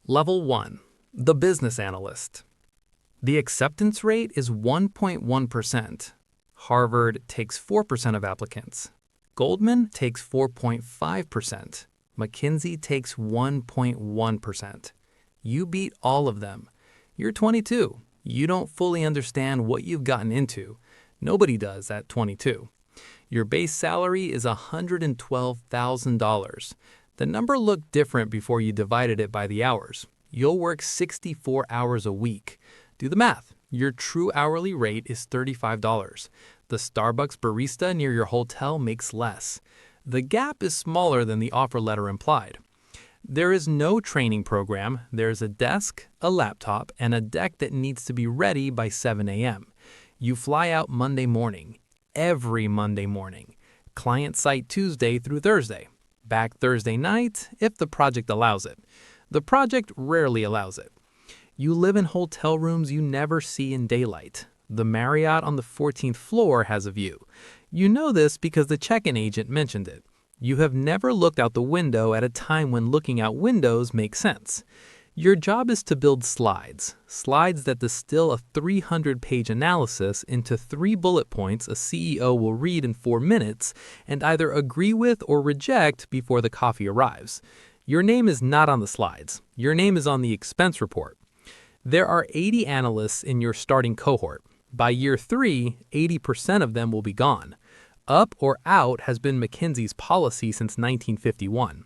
Level 1. The Business Analyst. The acceptance rate is 1.1%. Harvard takes 4% of applicants. Goldman takes 4.5%. McKinsey takes 1.1%. You beat all of them. You're 22. You don't fully understand what you've gotten into. Nobody does at 22. Your base salary is $112,000. The number looked different before you divided it by the hours. You'll work 64 hours a week. Do the math. Your true hourly rate is $35. The Starbucks barista near your hotel makes less. The gap is smaller than the offer letter implied. There is no training program. There's a desk, a laptop, and a deck that needs to be ready by 7 a.m. You fly out Monday morning. Every Monday morning. Client site Tuesday through Thursday. Back Thursday night if the project allows it. The project rarely allows it. You live in hotel rooms you never see in daylight. The Marriott on the 14th floor has a view. You know this because the check-in agent mentioned it. You have never looked out the window at a time when looking out windows makes sense. Your job is to build slides that distill a 300-page analysis into 3 bullet points a CEO will read in 4 minutes and either agree with or reject before the coffee arrives. Your name is not on the slides. Your name is on the expense report. There are 80 analysts in your starting cohort. By year 3, 80% of them will be gone. Up or out has been McKinsey's policy since 1951.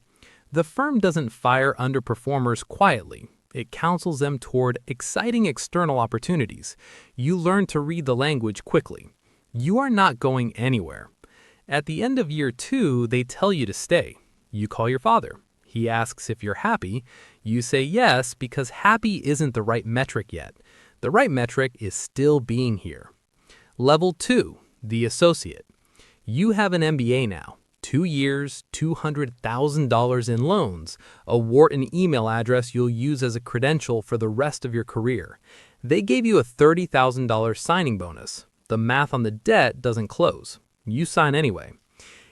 The firm doesn't fire underperformers quietly. It counsels them toward exciting external opportunities. You learn to read the language quickly. You are not going anywhere. At the end of year 2, they tell you to stay. You call your father. He asks if you're happy. You say yes because happy isn't the right metric yet. The right metric is still being here. Level 2, the associate. You have an MBA now. 2 years, $200,000 in loans, a Wharton email address you'll use as a credential for the rest of your career. They gave you a $30,000 signing bonus. The math on the debt doesn't close. You sign anyway.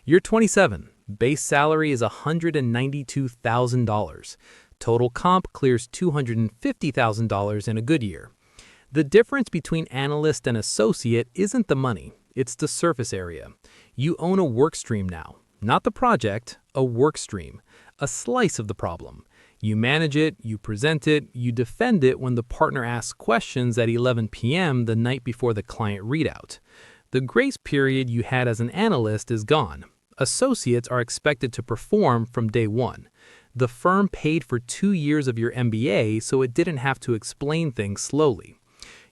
You're 27. Base salary is $192,000. Total comp clears $250,000 in a good year. The difference between analyst and associate isn't the money. It's the surface area. You own a work stream now. Not the project, a work stream. A slice of the problem. You manage it, you present it, you defend it when the partner asks questions at 11 p.m. the night before the client readout. The grace period you had as an analyst is gone. Associates are expected to perform from day 1. The firm paid for 2 years of your MBA so it didn't have to explain things slowly.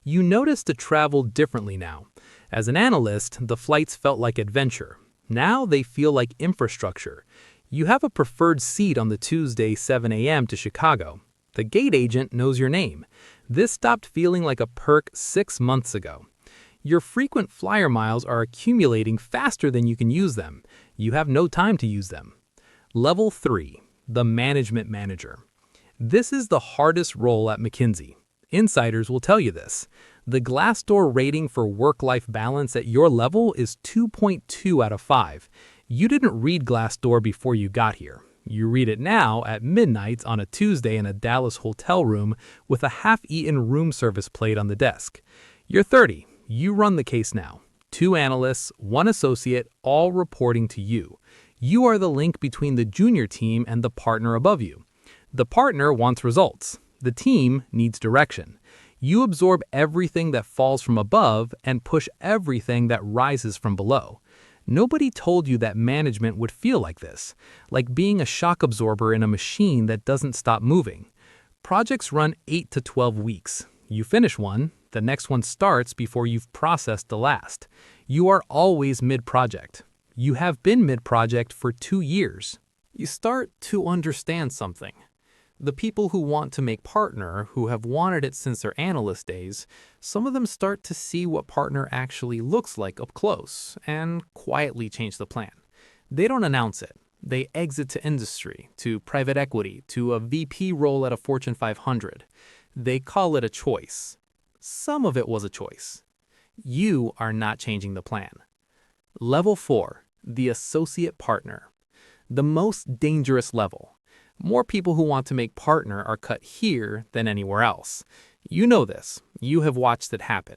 You notice to travel differently now. As an analyst, the flights felt like adventure. Now they feel like infrastructure. You have a preferred seat on the Tuesday 7 a.m. to Chicago. The gate agent knows your name. This stopped feeling like a perk 6 months ago. Your frequent flyer miles are accumulating faster than you can use them. You have no time to use them. Level 3, the management manager. This is the hardest role at McKinsey. Insiders will tell you this. The Glassdoor rating for work-life balance at your level is 2.2 out of 5. You didn't read Glassdoor before you got here. You read it now at midnight on a Tuesday in a Dallas hotel room with a half-eaten room service plate on the desk. You're 30. You run the case now. 2 analysts, 1 associate, all reporting to you. You are the link between the junior team and the partner above you. The partner wants results. The team needs direction. You absorb everything that falls from above and push everything that rises from below. Nobody told you that management would feel like this, like being a shock absorber in a machine that doesn't stop moving. Projects run 8 to 12 weeks. You finish one, the next one starts before you've processed the last. You are always mid-project. You have been mid-project for 2 years. You start to understand something. The people who want to make partner, who have wanted it since their analyst days, some of them start to see what partner actually looks like up close and quietly change the plan. They don't announce it. They exit to industry, to private equity, to a VP role at a Fortune 500. They call it a choice. Some of it was a choice. You are not changing the plan. Level 4, the associate partner. The most dangerous level. More people who want to make partner are cut here than anywhere else. You know this. You have watched it happen.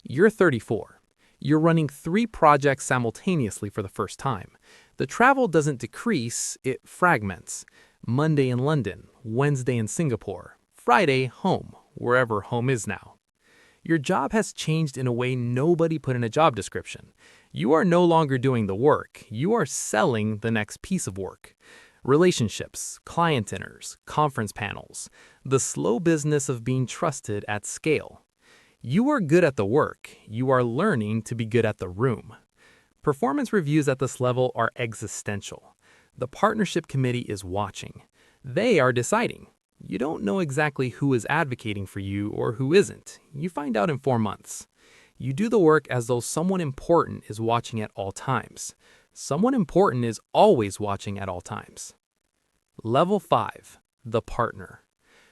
You're 34. You're running 3 projects simultaneously for the first time. The travel doesn't decrease, it fragments. Monday in London, Wednesday in Singapore, Friday home, wherever home is now. Your job has changed in a way nobody put in a job description. You are no longer doing the work. You are selling the next piece of work. Relationships, client dinners, conference panels, the slow business of being trusted at scale. You are good at the work. You are learning to be good at the room. Performance reviews at this level are existential. The partnership committee is watching. They are deciding. You don't know exactly who is advocating for you or who isn't. You find out in 4 months. You do the work as though someone important is watching at all times. Someone important is always watching at all times. Level 5, the partner.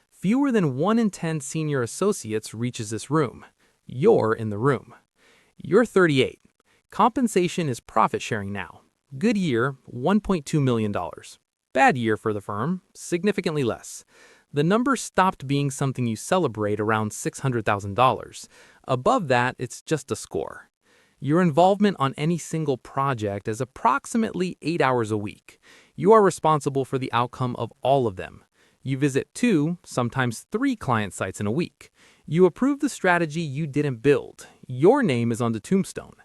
Fewer than 1 in 10 senior associates reaches this room. You're in the room. You're 38. Compensation is profit sharing now. Good year, $1.2 million. Bad year for the firm, significantly less. The number stopped being something you celebrate around $600,000. Above that, it's just a score. Your involvement on any single project is approximately 8 hours a week. You are responsible for the outcome of all of them. You visit 2, sometimes 3 client sites in a week. You approve the strategy you didn't build. Your name is on the tombstone.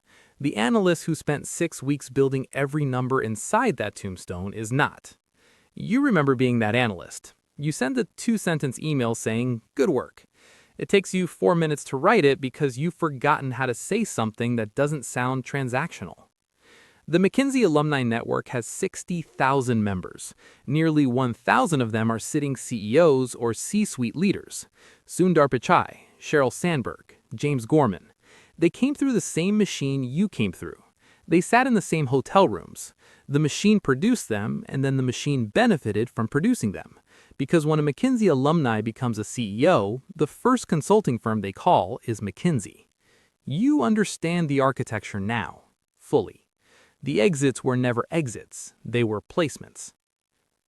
The analyst who spent 6 weeks building every number inside that tombstone is not. You remember being that analyst. You send a 2-sentence email saying, "Good work." It takes you 4 minutes to write it because you've forgotten how to say something that doesn't sound transactional. The McKinsey Alumni Network has 60,000 members. Nearly 1,000 of them are sitting CEOs or C-suite leaders. Sundar Pichai, Sheryl Sandberg, James Gorman. They came through the same machine you came through. They sat in the same hotel rooms. The machine produced them, and then the machine benefited from producing them. Because when a McKinsey alumni becomes a CEO, the first consulting firm they call is McKinsey. You understand the architecture now, fully. The exits were never exits, they were placements.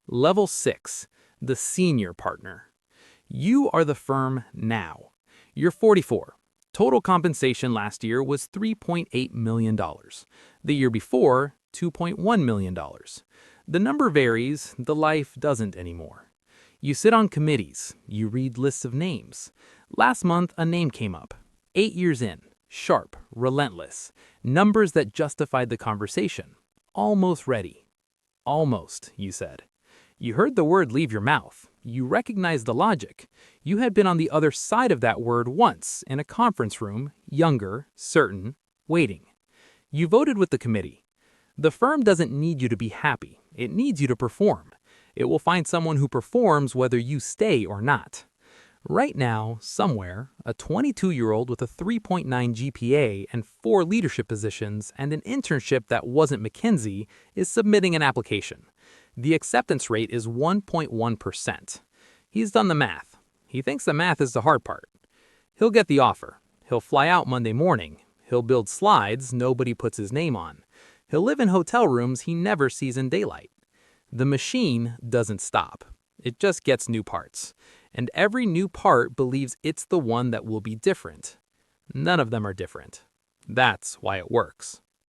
Level 6, the senior partner. You are the firm now. You're 44. Total compensation last year was $3.8 million. The year before, $2.1 million. The number varies, the life doesn't anymore. You sit on committees, you read lists of names. Last month, a name came up. 8 years in, sharp, relentless. Numbers that justified the conversation. Almost ready. Almost, you said. You heard the word leave your mouth. You recognized the logic. You had been on the other side of that word once in a conference room, younger, certain, waiting. You voted with the committee. The firm doesn't need you to be happy. It needs you to perform. It will find someone who performs whether you stay or not. Right now, somewhere, a 22-year-old with a 3.9 GPA and 4 leadership positions and an internship that wasn't McKinsey is submitting an application. The acceptance rate is 1.1%. He's done the math. He thinks the math is the hard part. He'll get the offer. He'll fly out Monday morning. He'll build slides nobody puts his name on. He'll live in hotel rooms he never sees in daylight. The machine doesn't stop. It just gets new parts. And every new part believes it's the one that will be different. None of them are different. That's why it works.